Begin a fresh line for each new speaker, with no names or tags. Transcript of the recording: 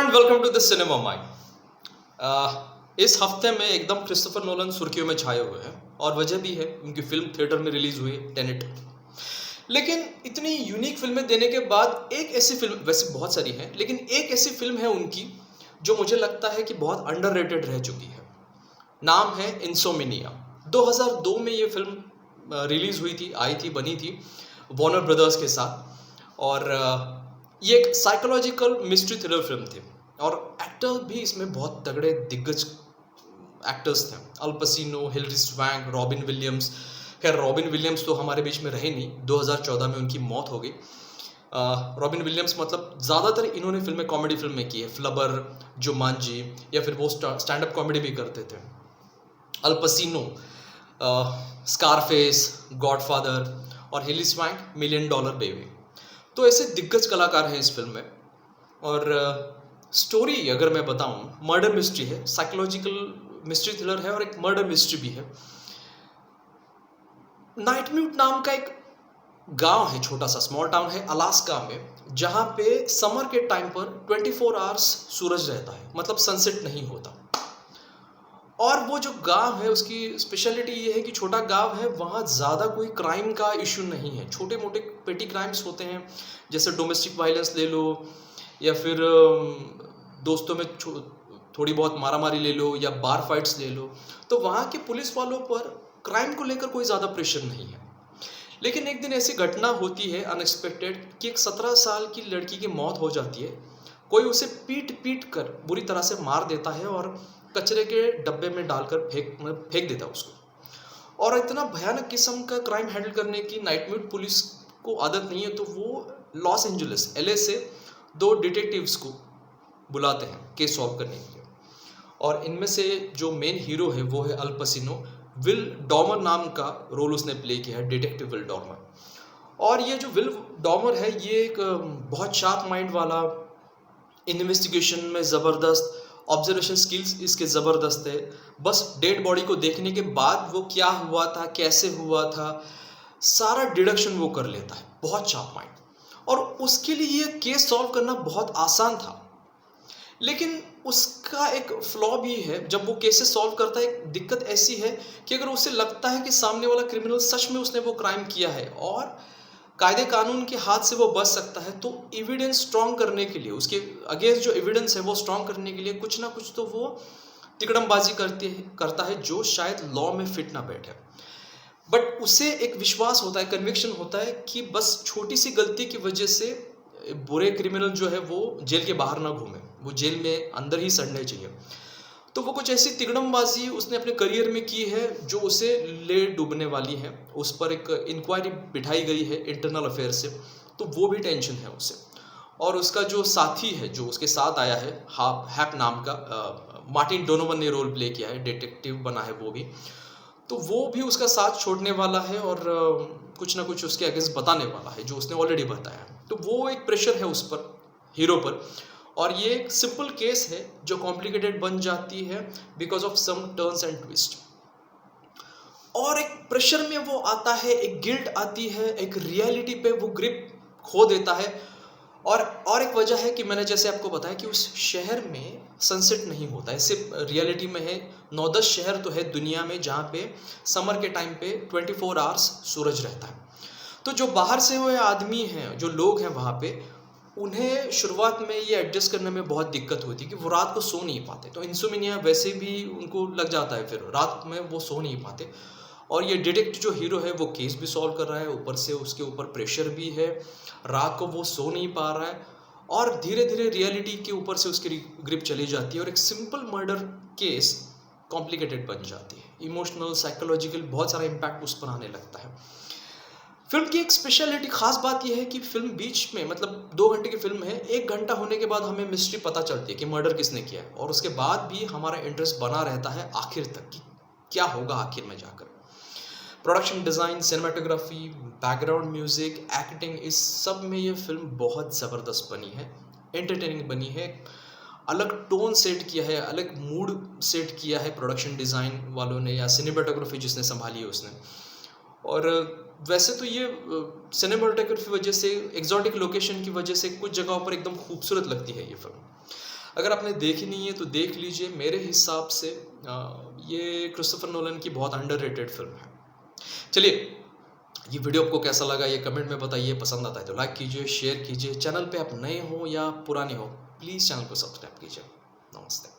And welcome to the Cinema Mind. इस हफ्ते में एकदम क्रिस्टोफर नोलन सुर्खियों में छाए हुए हैं और वजह भी है, उनकी फिल्म थिएटर में रिलीज हुई टेनेट। लेकिन इतनी यूनिक फिल्में देने के बाद एक ऐसी फिल्म, वैसे बहुत सारी हैं, लेकिन एक ऐसी फिल्म है उनकी जो मुझे लगता है कि बहुत अंडररेटेड रह चुकी है। नाम है इंसोमिनिया। 2002 में ये फिल्म रिलीज हुई थी, आई थी, बनी थी वार्नर ब्रदर्स के साथ। और ये एक साइकोलॉजिकल मिस्ट्री थ्रिलर फिल्म थी और एक्टर्स भी इसमें बहुत तगड़े दिग्गज एक्टर्स थे। अल पसिनो, हिलरी स्वैंक, रॉबिन विलियम्स। खैर रॉबिन विलियम्स तो हमारे बीच में रहे नहीं, 2014 में उनकी मौत हो गई। रॉबिन विलियम्स मतलब ज़्यादातर इन्होंने फिल्में कॉमेडी फिल्में की है, फ्लबर, जुमांजी, या फिर वो स्टैंड अप कॉमेडी भी करते थे। अल पसिनो स्कारफेस, गॉडफादर, और Hillary swank million dollar baby. तो ऐसे दिग्गज कलाकार हैं इस फिल्म में। और स्टोरी अगर मैं बताऊं, मर्डर मिस्ट्री है, साइकोलॉजिकल मिस्ट्री थ्रिलर है और एक मर्डर मिस्ट्री भी है। नाइटम्यूट नाम का एक गांव है, छोटा सा स्मॉल टाउन है अलास्का में, जहां पे समर के टाइम पर 24 आवर्स सूरज रहता है, मतलब सनसेट नहीं होता। और वो जो गांव है उसकी स्पेशलिटी ये है कि छोटा गांव है, वहाँ ज़्यादा कोई क्राइम का इशू नहीं है। छोटे मोटे पेटी क्राइम्स होते हैं, जैसे डोमेस्टिक वायलेंस ले लो, या फिर दोस्तों में थोड़ी बहुत मारामारी ले लो, या बार फाइट्स ले लो। तो वहाँ के पुलिस वालों पर क्राइम को लेकर कोई ज़्यादा प्रेशर नहीं है। लेकिन एक दिन ऐसी घटना होती है अनएक्सपेक्टेड कि एक 17 साल की लड़की की मौत हो जाती है। कोई उसे पीट पीट कर बुरी तरह से मार देता है और कचरे के डब्बे में डालकर फेंक देता है उसको। और इतना भयानक किस्म का क्राइम हैंडल करने की नाइटम्यूट पुलिस को आदत नहीं है, तो वो लॉस एंजलिस LA से 2 डिटेक्टिव्स को बुलाते हैं केस सॉल्व करने के लिए। और इनमें से जो मेन हीरो है वो है अल पसिनो। विल डॉमर नाम का रोल उसने प्ले किया है, डिटेक्टिव विल डॉमर। और ये जो विल डॉमर है, ये एक बहुत शार्प माइंड वाला, इन्वेस्टिगेशन में ज़बरदस्त, ऑब्जर्वेशन स्किल्स इसके ज़बरदस्त है। बस डेड बॉडी को देखने के बाद वो क्या हुआ था, कैसे हुआ था, सारा डिडक्शन वो कर लेता है। बहुत शार्प माइंड। और उसके लिए ये केस सॉल्व करना बहुत आसान था। लेकिन उसका एक फ्लॉ भी है, जब वो केसेस सॉल्व करता है एक दिक्कत ऐसी है कि अगर उसे लगता है कि सामने वाला क्रिमिनल सच में उसने वो क्राइम किया है और कायदे कानून के हाथ से वो बच सकता है, तो एविडेंस स्ट्रॉन्ग करने के लिए, उसके अगेंस्ट जो एविडेंस है वो स्ट्रॉन्ग करने के लिए कुछ ना कुछ तो वो तिकड़मबाजी करता है, जो शायद लॉ में फिट ना बैठे। बट उसे एक विश्वास होता है, कन्विक्शन होता है कि बस छोटी सी गलती की वजह से बुरे क्रिमिनल जो है वो जेल के बाहर ना घूमे, वो जेल में अंदर ही सड़ने चाहिए। तो वो कुछ ऐसी तिकड़मबाजी उसने अपने करियर में की है जो उसे ले डूबने वाली है। उस पर एक इंक्वायरी बिठाई गई है इंटरनल अफेयर से, तो वो भी टेंशन है उसे। और उसका जो साथी है, जो उसके साथ आया है, हैप नाम का, मार्टिन डोनोवन ने रोल प्ले किया है, डिटेक्टिव बना है वो भी। तो वो भी उसका साथ छोड़ने वाला है और कुछ ना कुछ उसके अगेंस्ट बताने वाला है, जो उसने ऑलरेडी बताया है। तो वो एक प्रेशर है उस पर, हीरो पर। और ये एक सिंपल केस है जो कॉम्प्लिकेटेड बन जाती है because of some turns and twist. और एक प्रेशर में वो आता है, एक गिल्ट आती है, एक रियलिटी पे वो ग्रिप खो देता है। और एक वजह है कि मैंने जैसे आपको बताया कि उस शहर में सनसेट नहीं होता है, सिर्फ रियलिटी में है। 9-10 शहर तो है दुनिया में जहाँ पे समर के टाइम पे 24 आवर्स सूरज रहता है। तो जो बाहर से हुए आदमी हैं, जो लोग हैं वहाँ पे, उन्हें शुरुआत में ये एडजस्ट करने में बहुत दिक्कत होती है कि वो रात को सो नहीं पाते। तो इंसोमिनिया वैसे भी उनको लग जाता है, फिर रात में वो सो नहीं पाते। और ये डिटेक्टिव जो हीरो है वो केस भी सॉल्व कर रहा है, ऊपर से उसके ऊपर प्रेशर भी है, रात को वो सो नहीं पा रहा है। और धीरे धीरे रियलिटी के ऊपर से उसकी ग्रिप चली जाती है और एक सिंपल मर्डर केस कॉम्प्लिकेटेड बन जाती है। इमोशनल, साइकोलॉजिकल बहुत सारा इम्पैक्ट उस पर आने लगता है। फिल्म की एक स्पेशलिटी, खास बात यह है कि फिल्म बीच में, मतलब 2 घंटे की फिल्म है, 1 घंटा होने के बाद हमें मिस्ट्री पता चलती है कि मर्डर किसने किया है, और उसके बाद भी हमारा इंटरेस्ट बना रहता है आखिर तक कि क्या होगा आखिर में जाकर। Production design, cinematography, background music, acting, इस सब में ये फिल्म बहुत ज़बरदस्त बनी है, एंटरटेनिंग बनी है। अलग टोन सेट किया है, अलग मूड सेट किया है प्रोडक्शन डिज़ाइन वालों ने, या सिनेमाटोग्राफी जिसने संभाली है उसने। और वैसे तो ये सिनेमाटोग्राफी की वजह से, एक्जॉटिक लोकेशन की वजह से कुछ जगहों पर एकदम खूबसूरत लगती है ये फिल्म। अगर आपने देखी नहीं है तो देख लीजिए, मेरे हिसाब से ये क्रिस्टोफर नोलन की बहुत अंडररेटेड फिल्म है। चलिए, ये वीडियो आपको कैसा लगा ये कमेंट में बताइए, पसंद आता है तो लाइक कीजिए, शेयर कीजिए। चैनल पे आप नए हो या पुराने हो, प्लीज़ चैनल को सब्सक्राइब कीजिए। नमस्ते।